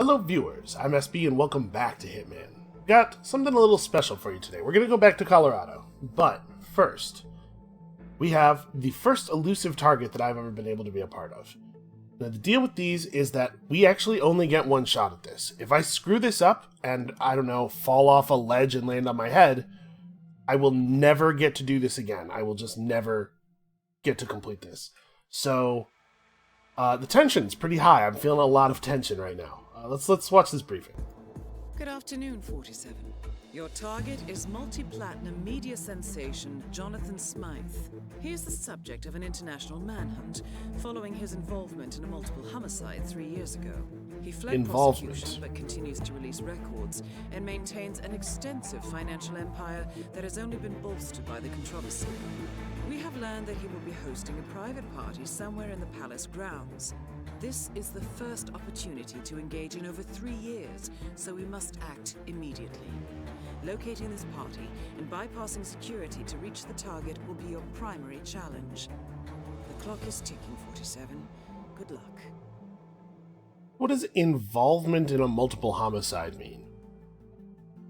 Hello viewers, I'm SB and welcome back to Hitman. Got something a little special for you today. We're going to go back to Colorado, but first, we have the first elusive target that I've ever been able to be a part of. Now the deal with these is that we actually only get one shot at this. If I screw this up and, I don't know, fall off a ledge and land on my head, I will never get to do this again. I will just never get to complete this. So, the tension's pretty high. I'm feeling a lot of tension right now. Let's watch this briefing. Good afternoon, 47. Your target is multi-platinum media sensation Jonathan Smythe. He is the subject of an international manhunt following his involvement in a multiple homicide 3 years ago. He fled prosecution but continues to release records and maintains an extensive financial empire that has only been bolstered by the controversy. We have learned that he will be hosting a private party somewhere in the palace grounds. This is the first opportunity to engage in over 3 years, so we must act immediately. Locating this party and bypassing security to reach the target will be your primary challenge. The clock is ticking, 47. Good luck. What does involvement in a multiple homicide mean?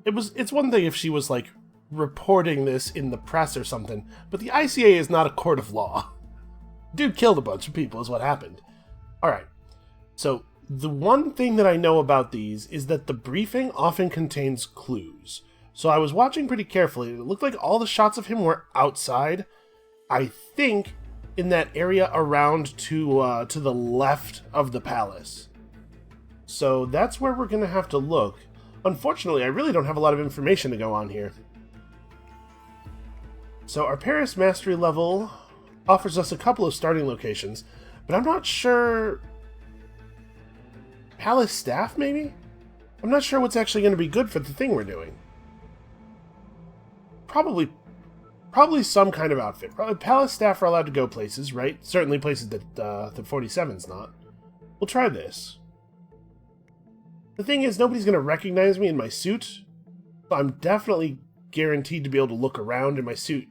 It's one thing if she was, like, reporting this in the press or something, but the ICA is not a court of law. Dude killed a bunch of people is what happened. Alright, so the one thing that I know about these is that the briefing often contains clues. So I was watching pretty carefully, and it looked like all the shots of him were outside. I think in that area around to the left of the palace. So that's where we're going to have to look. Unfortunately, I really don't have a lot of information to go on here. So our Paris Mastery level offers us a couple of starting locations, but I'm not sure... Palace staff, maybe? I'm not sure what's actually going to be good for the thing we're doing. Probably some kind of outfit. Probably Palace staff are allowed to go places, right? Certainly places that the 47's not. We'll try this. The thing is, nobody's going to recognize me in my suit, so I'm definitely guaranteed to be able to look around in my suit.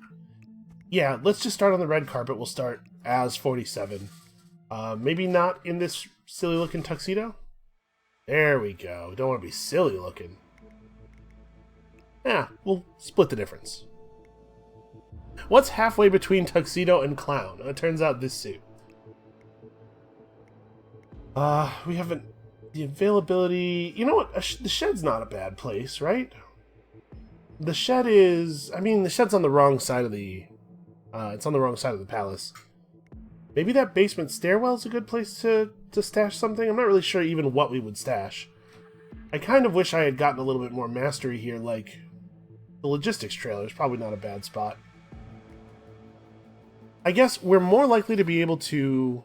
Yeah, let's just start on the red carpet. We'll start as 47. Maybe not in this silly-looking tuxedo? There we go. Don't want to be silly-looking. Yeah, we'll split the difference. What's halfway between tuxedo and clown? It turns out this suit. We haven't... The availability... You know what? The shed's not a bad place, right? The shed is... I mean, the shed's on the wrong side of the... it's on the wrong side of the palace. Maybe that basement stairwell's a good place to stash something? I'm not really sure even what we would stash. I kind of wish I had gotten a little bit more mastery here, like... The logistics trailer is probably not a bad spot. I guess we're more likely to be able to...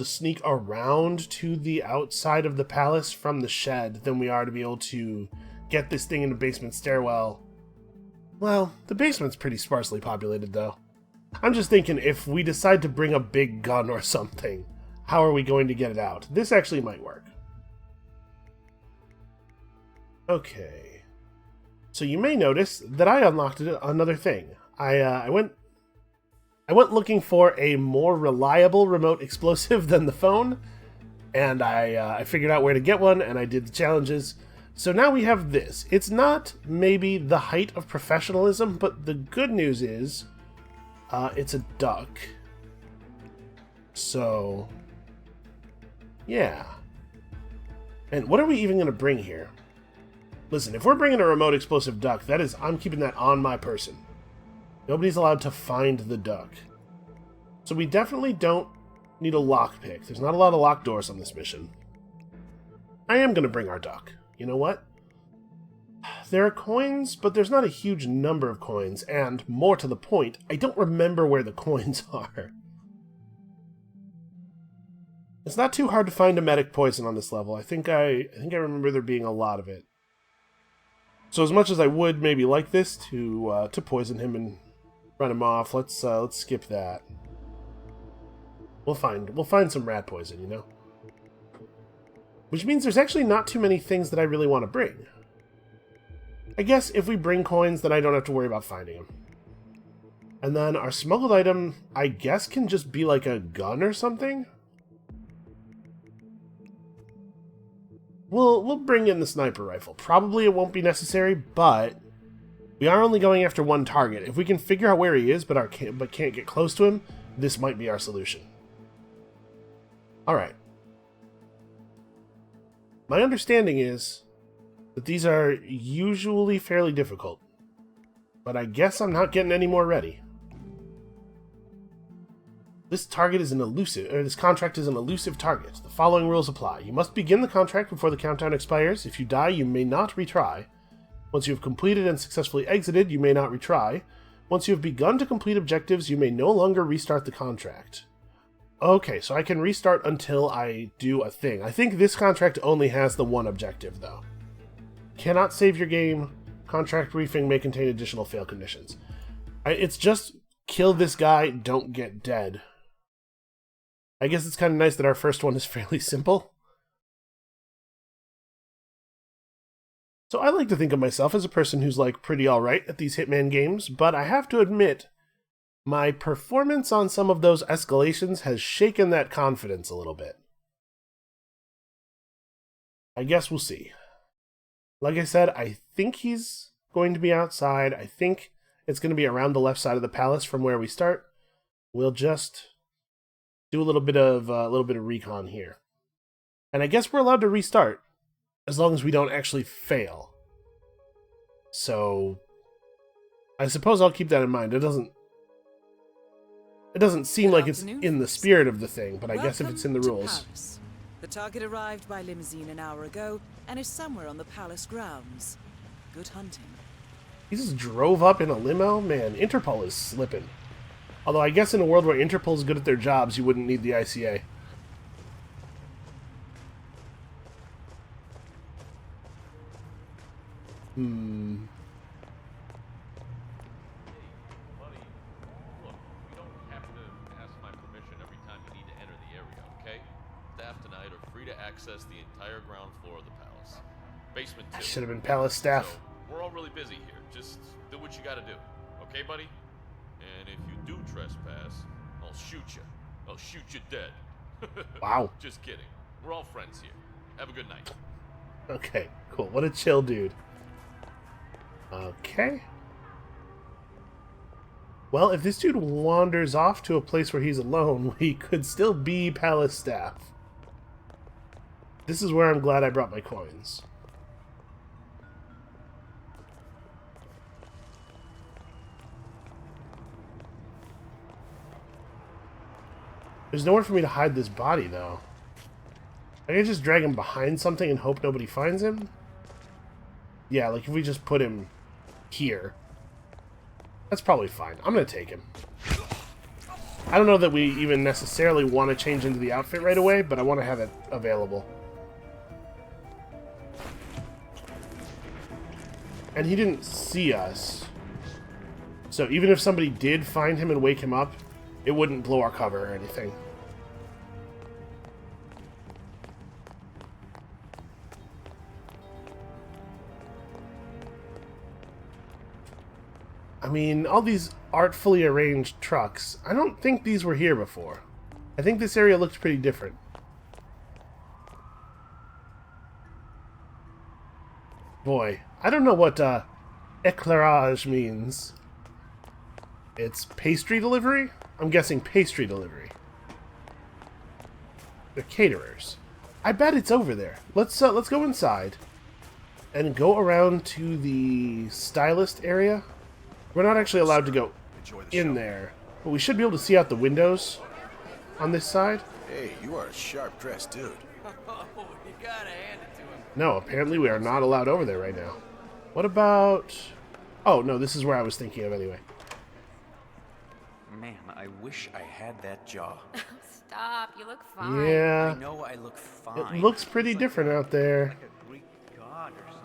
sneak around to the outside of the palace from the shed than we are to be able to get this thing in the basement stairwell. Well, the basement's pretty sparsely populated, though. I'm just thinking, if we decide to bring a big gun or something, how are we going to get it out? This actually might work. Okay. So you may notice that I unlocked another thing. I went looking for a more reliable remote explosive than the phone, and I figured out where to get one, and I did the challenges. So now we have this. It's not maybe the height of professionalism, but the good news is it's a duck. So, yeah. And what are we even going to bring here? Listen, if we're bringing a remote explosive duck, I'm keeping that on my person. Nobody's allowed to find the duck. So we definitely don't need a lockpick. There's not a lot of locked doors on this mission. I am going to bring our duck. You know what? There are coins, but there's not a huge number of coins, and, more to the point, I don't remember where the coins are. It's not too hard to find emetic poison on this level. I think I remember there being a lot of it. So as much as I would maybe like this to poison him and run him off, let's skip that. We'll find some rat poison, you know? Which means there's actually not too many things that I really want to bring. I guess if we bring coins, then I don't have to worry about finding them. And then our smuggled item, I guess, can just be like a gun or something? we'll bring in the sniper rifle. Probably it won't be necessary, but we are only going after one target. If we can figure out where he is, but can't get close to him, this might be our solution. All right. My understanding is that these are usually fairly difficult, but I guess I'm not getting any more ready. This target is this contract is an elusive target. The following rules apply. You must begin the contract before the countdown expires. If you die, you may not retry. Once you have completed and successfully exited, you may not retry. Once you have begun to complete objectives, you may no longer restart the contract. Okay, so I can restart until I do a thing. I think this contract only has the one objective, though. Cannot save your game. Contract briefing may contain additional fail conditions. It's just kill this guy, don't get dead. I guess it's kind of nice that our first one is fairly simple. So I like to think of myself as a person who's like pretty alright at these Hitman games, but I have to admit, my performance on some of those escalations has shaken that confidence a little bit. I guess we'll see. Like I said, I think he's going to be outside. I think it's going to be around the left side of the palace from where we start. We'll just do a little bit of recon here. And I guess we're allowed to restart as long as we don't actually fail. So I suppose I'll keep that in mind. It doesn't seem like it's in the spirit of the thing, but I guess if it's in the rules. Paris. The target arrived by limousine an hour ago and is somewhere on the palace grounds. Good hunting. He just drove up in a limo? Man, Interpol is slipping. Although I guess in a world where Interpol's good at their jobs, you wouldn't need the ICA. Access the entire ground floor of the palace. Basement 2. I should have been palace staff. So, we're all really busy here. Just do what you gotta do. Okay, buddy? And if you do trespass, I'll shoot you. I'll shoot you dead. Wow. Just kidding. We're all friends here. Have a good night. Okay, cool. What a chill dude. Okay. Well, if this dude wanders off to a place where he's alone, we could still be palace staff. This is where I'm glad I brought my coins. There's nowhere for me to hide this body, though. I can just drag him behind something and hope nobody finds him? Yeah, like if we just put him here. That's probably fine. I'm gonna take him. I don't know that we even necessarily want to change into the outfit right away, but I want to have it available. And he didn't see us. So even if somebody did find him and wake him up, it wouldn't blow our cover or anything. I mean, all these artfully arranged trucks, I don't think these were here before. I think this area looks pretty different. Boy, I don't know what éclairage means. It's pastry delivery? I'm guessing pastry delivery. They're caterers. I bet it's over there. Let's go inside and go around to the stylist area. We're not actually allowed to go in there, but we should be able to see out the windows on this side. Hey, you are a sharp-dressed dude. Oh, you gotta hand it to him. No, apparently we are not allowed over there right now. What about... Oh, no, this is where I was thinking of anyway. Man, I wish I had that jaw. Stop, you look fine. Yeah, I know I look fine. it looks pretty different out there. Like a Greek god or something.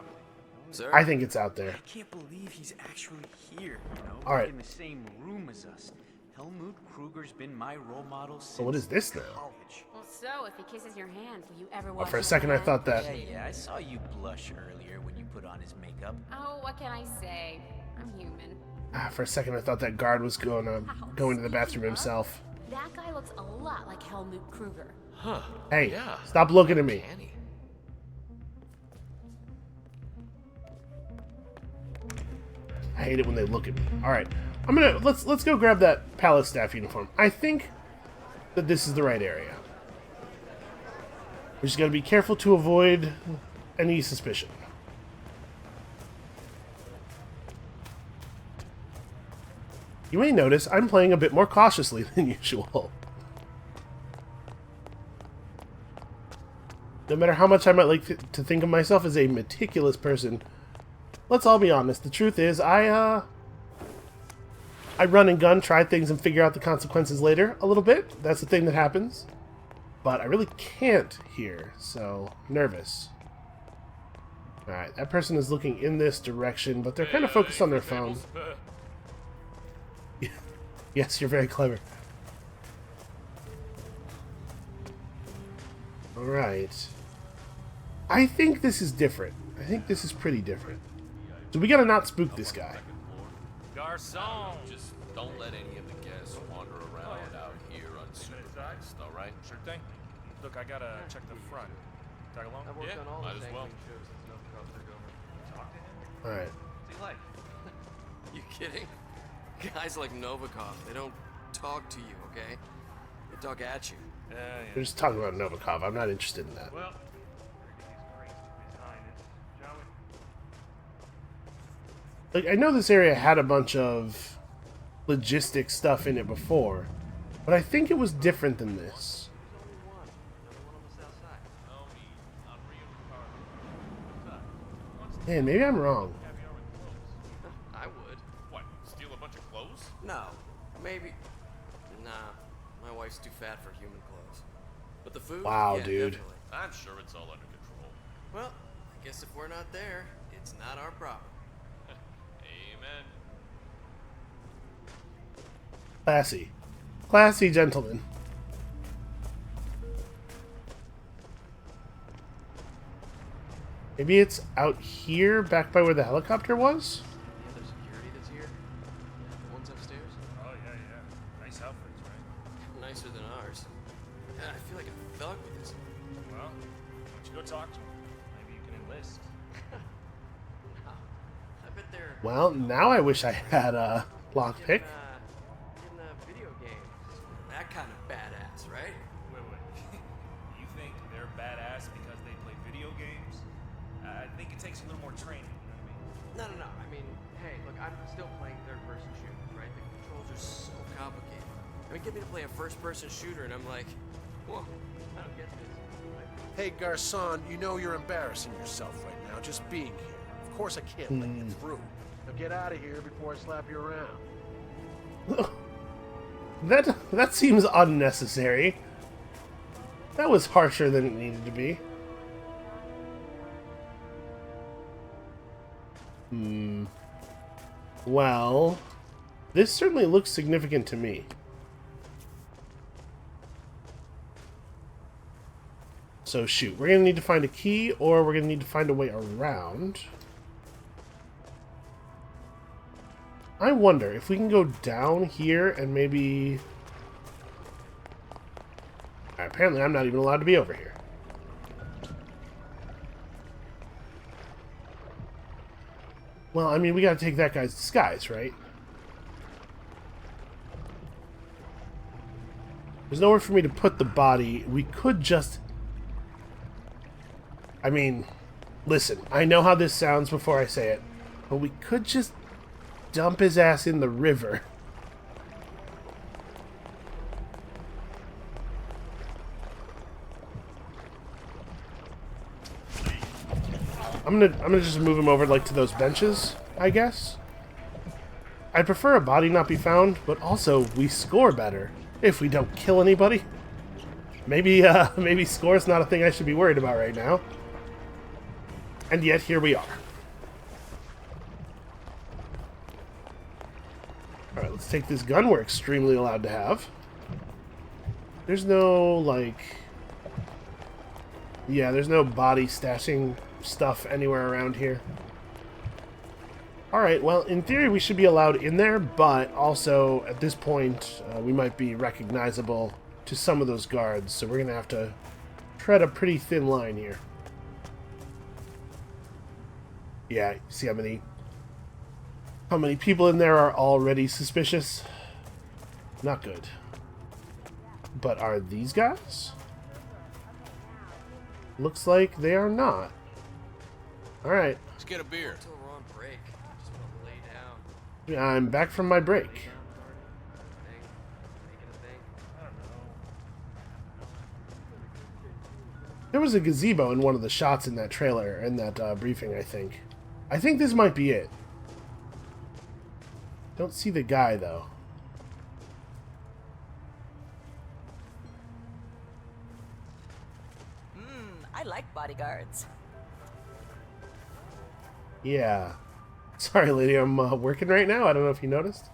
Sir? I think it's out there. I can't believe he's actually here, you know? All right. In the same room as us. Helmut Kruger's been my role model since So what is this now? college. Well, so if he kisses your hand, will you ever Well, wash for a his second I hand? thought that... Yeah, I saw you blush earlier when you put on his makeup. Oh, what can I say? I'm human. For a second I thought that guard was going to the bathroom himself. That guy looks a lot like Helmut Kruger. Huh. Hey, Yeah. stop looking at me. Annie. I hate it when they look at me. Alright. Let's go grab that palace staff uniform. I think that this is the right area. We just gotta be careful to avoid any suspicion. You may notice I'm playing a bit more cautiously than usual. No matter how much I might like to think of myself as a meticulous person, let's all be honest. The truth is, I run and gun, try things, and figure out the consequences later a little bit. That's the thing that happens. But I really can't here, so nervous. Alright, that person is looking in this direction, but they're kind of focused on their phone. Yes, you're very clever. Alright. I think this is different. I think this is pretty different. So we gotta not spook this guy. Garçon! Just don't let any of the guests wander around out here unsupervised, alright? Sure thing. Look, I gotta check the front. Tag along? Yeah, might as well. Alright. You kidding? Guys like Novikov, they don't talk to you, okay? They talk at you. Yeah. We're just talking about Novikov. I'm not interested in that. Well, Like, I know this area had a bunch of logistic stuff in it before, but I think it was different than this. Man, maybe I'm wrong. I would. What, steal a bunch of clothes? No. Maybe. Nah. My wife's too fat for human clothes. But the food? Wow, Yeah, dude. definitely. I'm sure it's all under control. Well, I guess if we're not there, it's not our problem. Amen. Classy. Classy gentleman. Maybe it's out here, back by where the helicopter was? The other security that's here? The ones upstairs? oh yeah. Nice outfits, right? Nicer than ours. Yeah, I feel like a thug with this. Well, why don't you go talk to them? Maybe you can enlist. No. I bet they're Well, now I wish I had a lockpick. in video games. That kind of badass, right? Wait. You think they're badass because they play video games? I think it takes a little more training, you know what I mean? No. I mean, hey, look, I'm still playing third-person shooters, right? The controls are so complicated. I mean, get me to play a first-person shooter, and I'm like, whoa, I don't get this. Hey, Garçon, you know you're embarrassing yourself right now just being here. Of course I can't let you through. Now get out of here before I slap you around. That seems unnecessary. That was harsher than it needed to be. Well, this certainly looks significant to me. So shoot, we're gonna need to find a key, or we're gonna need to find a way around. I wonder if we can go down here and maybe... Apparently I'm not even allowed to be over here. Well, I mean, we gotta take that guy's disguise, right? There's nowhere for me to put the body. We could just... I mean, listen, I know how this sounds before I say it, but we could just dump his ass in the river. I'm gonna just move him over like to those benches, I guess. I'd prefer a body not be found, but also we score better if we don't kill anybody. Maybe maybe score's not a thing I should be worried about right now. And yet here we are. Alright, let's take this gun we're extremely allowed to have. There's no, like... Yeah, there's no body stashing stuff anywhere around here. Alright, well, in theory we should be allowed in there, but also, at this point, we might be recognizable to some of those guards, so we're going to have to tread a pretty thin line here. Yeah, see how many How many people in there are already suspicious? Not good. But are these guys? Looks like they are not. Alright. Let's get a beer. Until we're on break. I just want to lay down. I'm back from my break. Thing. Making a thing. I don't know. There was a gazebo in one of the shots in that trailer, in that briefing, I think. I think this might be it. Don't see the guy, though. I like bodyguards. Yeah. Sorry, lady, I'm working right now. I don't know if you noticed.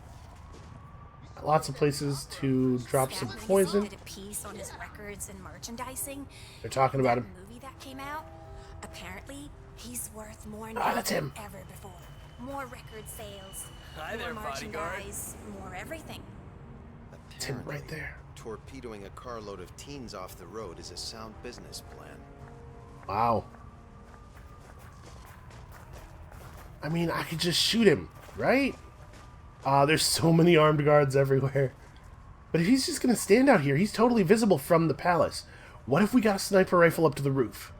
Lots of places to drop some poison. Did a piece on his records and merchandising. They're talking about him. Movie that came out. Apparently, he's worth more Ah, now that's than him. ever before. More record sales. Hi there, more bodyguard. merchandise. More everything. It's him right there. Torpedoing a carload of teens off the road is a sound business plan. Wow. I mean, I could just shoot him, right? There's so many armed guards everywhere. But if he's just gonna stand out here, he's totally visible from the palace. What if we got a sniper rifle up to the roof?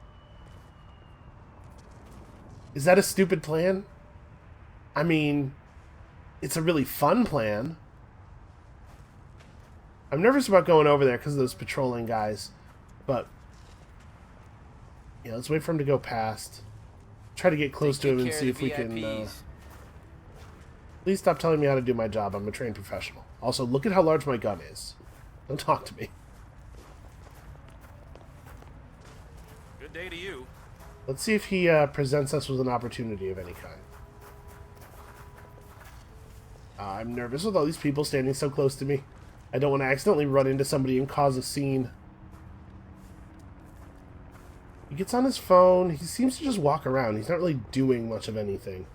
Is that a stupid plan? I mean, it's a really fun plan. I'm nervous about going over there because of those patrolling guys. But, yeah, let's wait for him to go past. Try to get close to him and see if we can... Please stop telling me how to do my job. I'm a trained professional. Also, look at how large my gun is. Don't talk to me. Good day to you. Let's see if he presents us with an opportunity of any kind. I'm nervous with all these people standing so close to me. I don't want to accidentally run into somebody and cause a scene. He gets on his phone. He seems to just walk around. He's not really doing much of anything.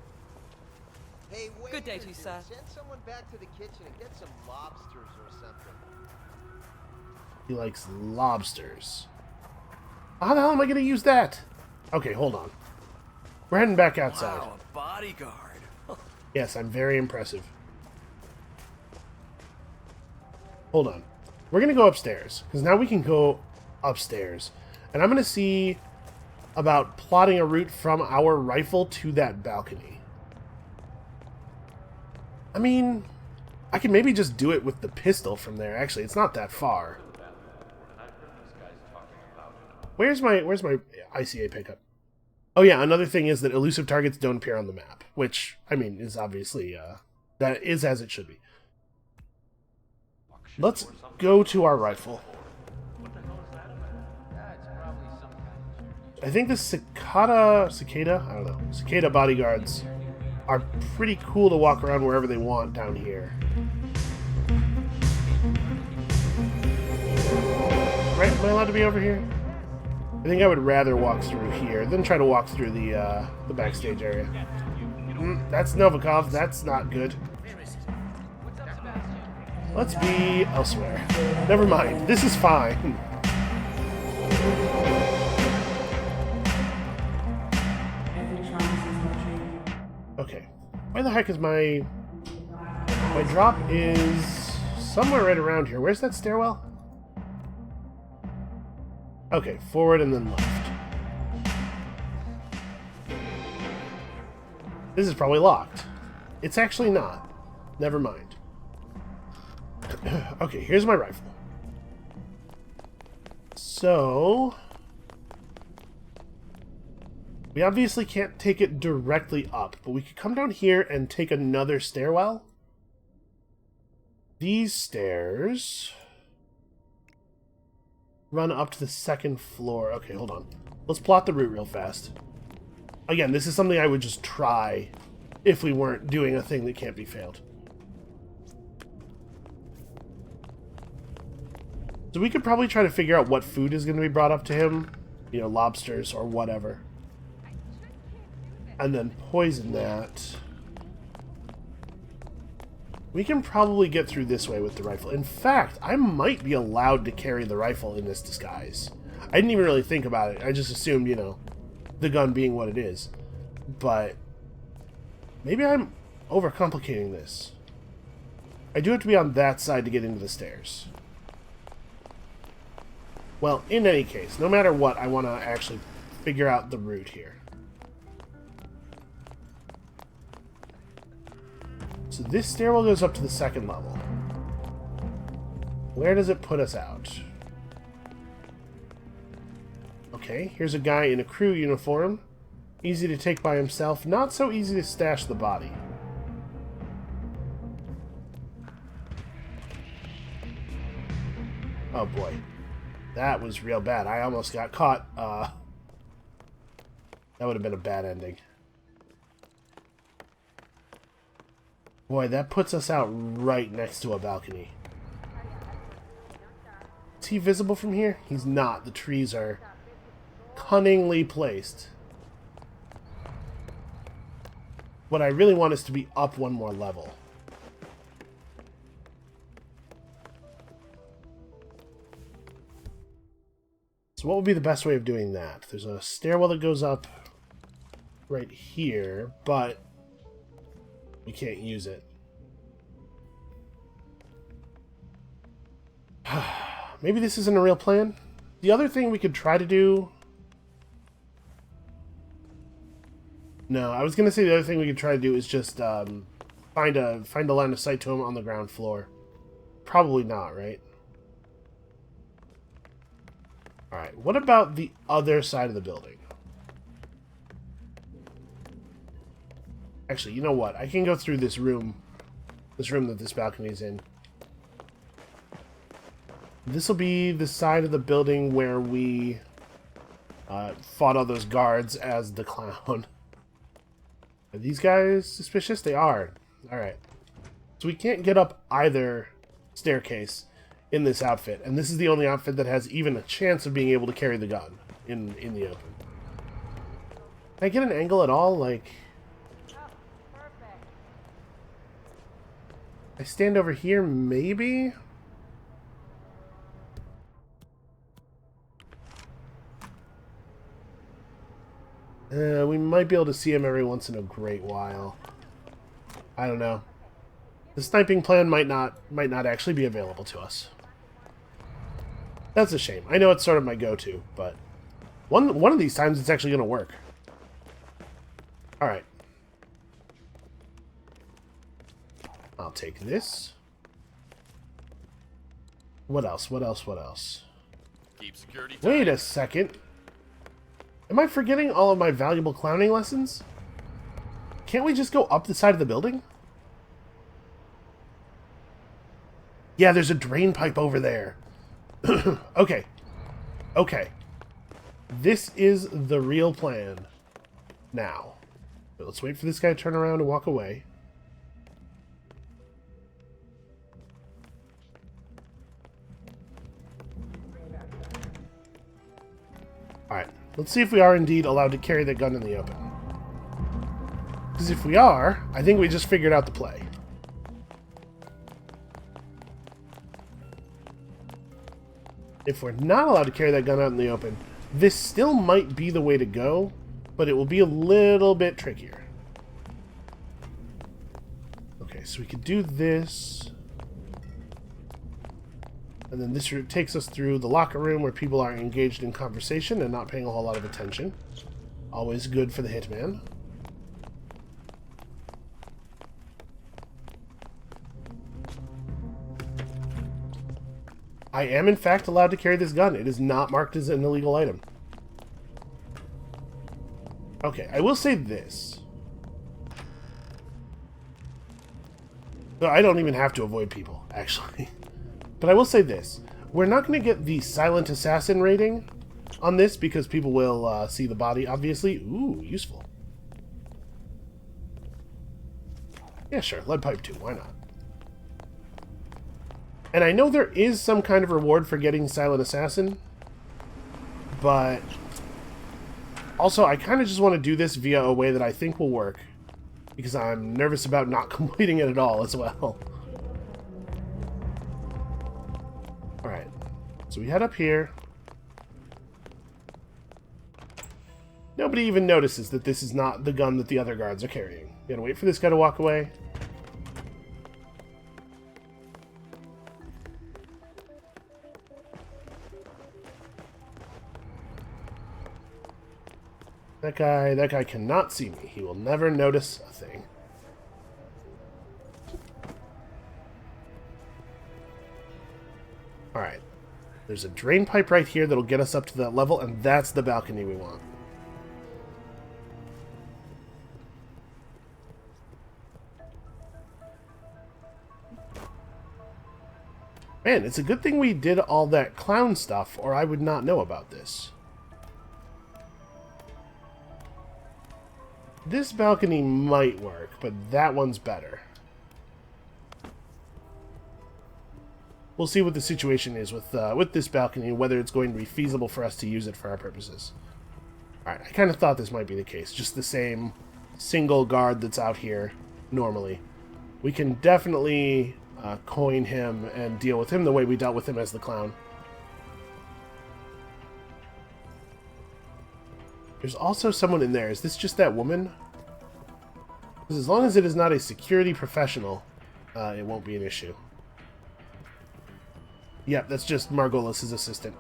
Hey, wait Good day a to you, minute. sir. Send someone back to the kitchen and get some lobsters or something. He likes lobsters. How the hell am I going to use that? Okay, hold on. We're heading back outside. Wow, a bodyguard. Yes, I'm very impressive. Hold on. We're going to go upstairs, because now we can go upstairs. And I'm going to see about plotting a route from our rifle to that balcony. I mean, I can maybe just do it with the pistol from there. Actually, it's not that far. Where's my ICA pickup? Oh yeah, another thing is that elusive targets don't appear on the map, which, I mean, is obviously, that is as it should be. Let's go to our rifle. I think the cicada, I don't know, cicada bodyguards are pretty cool to walk around wherever they want down here. Right, am I allowed to be over here? I think I would rather walk through here than try to walk through the backstage area. That's Novikov, that's not good. Let's be elsewhere. Never mind, this is fine. Okay, where the heck is my drop is somewhere right around here. Where's that stairwell? Okay, forward and then left. This is probably locked. It's actually not. Never mind. Okay, here's my rifle. So... we obviously can't take it directly up, but we could come down here and take another stairwell. These stairs... run up to the second floor. Okay, hold on. Let's plot the route real fast. Again, this is something I would just try if we weren't doing a thing that can't be failed. So we could probably try to figure out what food is going to be brought up to him. You know, lobsters or whatever. And then poison that. We can probably get through this way with the rifle. In fact, I might be allowed to carry the rifle in this disguise. I didn't even really think about it. I just assumed, you know, the gun being what it is. But maybe I'm overcomplicating this. I do have to be on that side to get into the stairs. Well, in any case, no matter what, I want to actually figure out the route here. So this stairwell goes up to the second level. Where does it put us out? Okay, here's a guy in a crew uniform. Easy to take by himself, not so easy to stash the body. Oh boy. That was real bad. I almost got caught. That would have been a bad ending. Boy, that puts us out right next to a balcony. Is he visible from here? He's not. The trees are cunningly placed. What I really want is to be up one more level. So what would be the best way of doing that? There's a stairwell that goes up right here, but we can't use it. Maybe this isn't a real plan. The other thing we could try to do... No, I was going to say the other thing we could try to do is just find a line of sight to him on the ground floor. Probably not, right? Alright, what about the other side of the building? Actually, you know what? I can go through this room that this balcony is in. This will be the side of the building where we fought all those guards as the clown. Are these guys suspicious? They are. Alright. So we can't get up either staircase in this outfit. And this is the only outfit that has even a chance of being able to carry the gun in the open. Can I get an angle at all? Like... I stand over here, maybe? We might be able to see him every once in a great while. I don't know. The sniping plan might not actually be available to us. That's a shame. I know it's sort of my go-to, but one of these times it's actually going to work. Alright. I'll take this. What else? What else? What else? Keep security tight. Wait a second. Am I forgetting all of my valuable clowning lessons? Can't we just go up the side of the building? Yeah, there's a drain pipe over there. Okay. Okay. This is the real plan. Now. But let's wait for this guy to turn around and walk away. Alright. Let's see if we are indeed allowed to carry that gun in the open. Because if we are, I think we just figured out the play. If we're not allowed to carry that gun out in the open, this still might be the way to go, but it will be a little bit trickier. Okay, so we could do this. And then this route takes us through the locker room where people are engaged in conversation and not paying a whole lot of attention. Always good for the hitman. I am, in fact, allowed to carry this gun. It is not marked as an illegal item. Okay, I will say this. So I don't even have to avoid people, actually. But I will say this. We're not going to get the silent assassin rating on this because people will see the body, obviously. Ooh, useful. Yeah, sure. Lead pipe 2. Why not? And I know there is some kind of reward for getting silent assassin. But also, I kind of just want to do this via a way that I think will work. Because I'm nervous about not completing it at all as well. Alright. So we head up here. Nobody even notices that this is not the gun that the other guards are carrying. Gotta wait for this guy to walk away. That guy cannot see me. He will never notice a thing. Alright. There's a drain pipe right here that'll get us up to that level, and that's the balcony we want. Man, it's a good thing we did all that clown stuff, or I would not know about this. This balcony might work, but that one's better. We'll see what the situation is with this balcony, and whether it's going to be feasible for us to use it for our purposes. Alright, I kind of thought this might be the case. Just the same single guard that's out here normally. We can definitely coin him and deal with him the way we dealt with him as the clown. There's also someone in there. Is this just that woman? Because as long as it is not a security professional, it won't be an issue. Yep, that's just Margolis' assistant.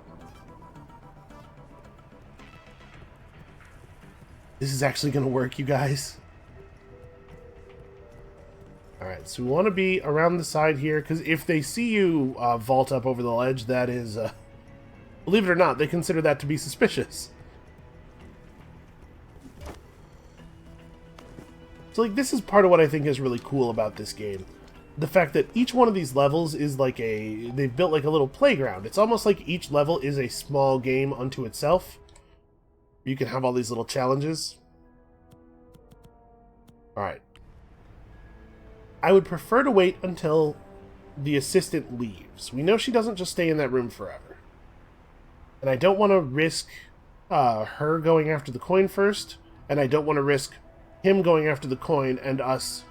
This is actually going to work, you guys. Alright, so we want to be around the side here, because if they see you vault up over the ledge, that is, believe it or not, they consider that to be suspicious. So, like, this is part of what I think is really cool about this game. The fact that each one of these levels is like they've built like a little playground. It's almost like each level is a small game unto itself. You can have all these little challenges. Alright. I would prefer to wait until the assistant leaves. We know she doesn't just stay in that room forever. And I don't want to risk her going after the coin first, and I don't want to risk him going after the coin and us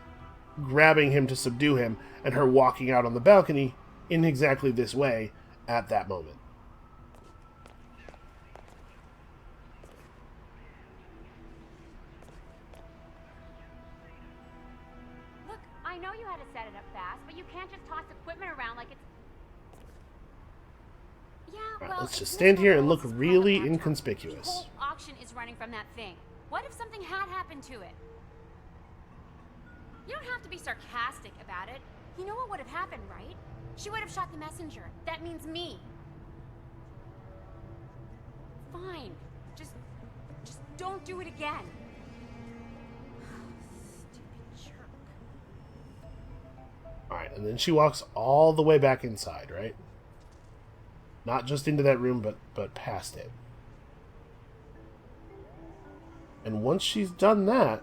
grabbing him to subdue him, and her walking out on the balcony in exactly this way at that moment. Look, I know you had to set it up fast, but you can't just toss equipment around like it's... Yeah, Right, well, let's just stand here and look really inconspicuous. The whole auction is running from that thing. What if something had happened to it? You don't have to be sarcastic about it. You know what would have happened, right? She would have shot the messenger. That means me. Fine. Just don't do it again. Stupid jerk. Alright, and then she walks all the way back inside, right? Not just into that room, but past it. And once she's done that,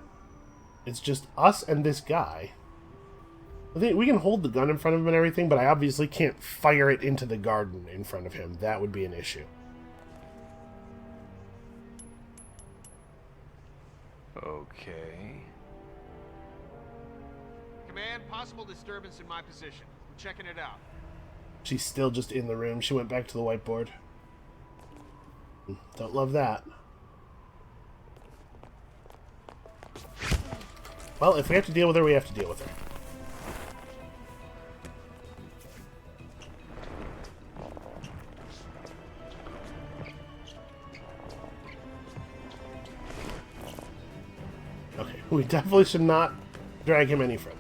it's just us and this guy. I think we can hold the gun in front of him and everything, but I obviously can't fire it into the garden in front of him. That would be an issue. Okay. Command, possible disturbance in my position. I'm checking it out. She's still just in the room. She went back to the whiteboard. Don't love that. Well, if we have to deal with her, we have to deal with her. Okay, we definitely should not drag him any further.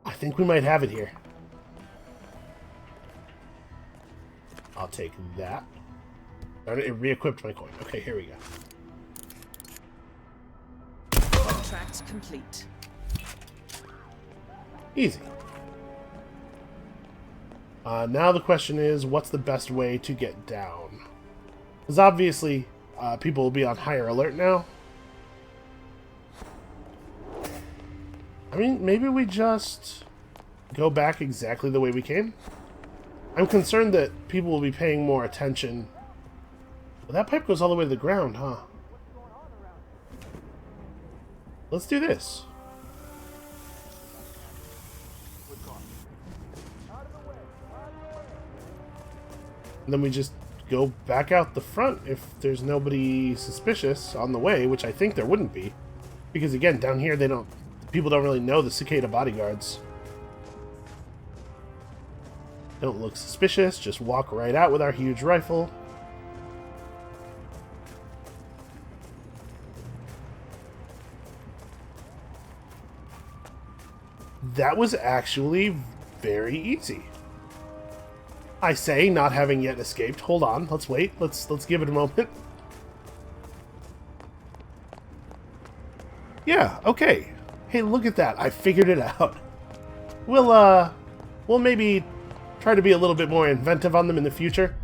I think we might have it here. I'll take that. It re-equipped my coin. Okay, here we go. Contract complete. Easy. Now the question is, what's the best way to get down? Because obviously, people will be on higher alert now. I mean, maybe we just go back exactly the way we came? I'm concerned that people will be paying more attention. Well, that pipe goes all the way to the ground, huh? Let's do this. And then we just go back out the front if there's nobody suspicious on the way, which I think there wouldn't be. Because again, down here people don't really know the cicada bodyguards. Don't look suspicious, just walk right out with our huge rifle. That was actually very easy. I say, not having yet escaped. Hold on, let's wait. Let's give it a moment. Yeah, okay. Hey, look at that. I figured it out. We'll maybe try to be a little bit more inventive on them in the future.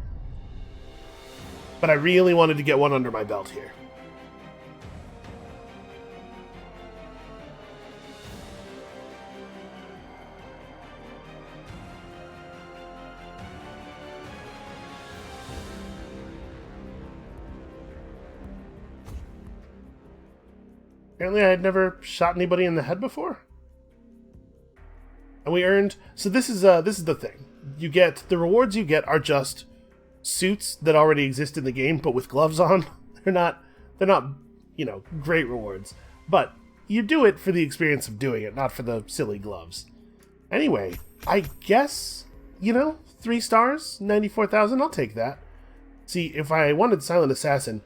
But I really wanted to get one under my belt here. Apparently I had never shot anybody in the head before. And we earned... So this is the thing. You get... The rewards you get are just suits that already exist in the game, but with gloves on. They're not, you know, great rewards. But you do it for the experience of doing it, not for the silly gloves. Anyway, I guess, you know, 3 stars, 94,000, I'll take that. See, if I wanted Silent Assassin,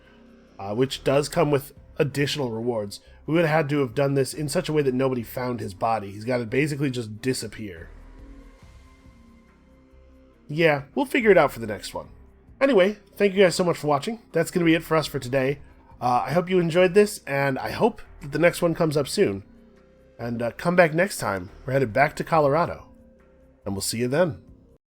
which does come with additional rewards, we would have had to have done this in such a way that nobody found his body. He's got to basically just disappear. Yeah, we'll figure it out for the next one. Anyway, thank you guys so much for watching. That's going to be it for us for today. I hope you enjoyed this, and I hope that the next one comes up soon. And come back next time. We're headed back to Colorado. And we'll see you then.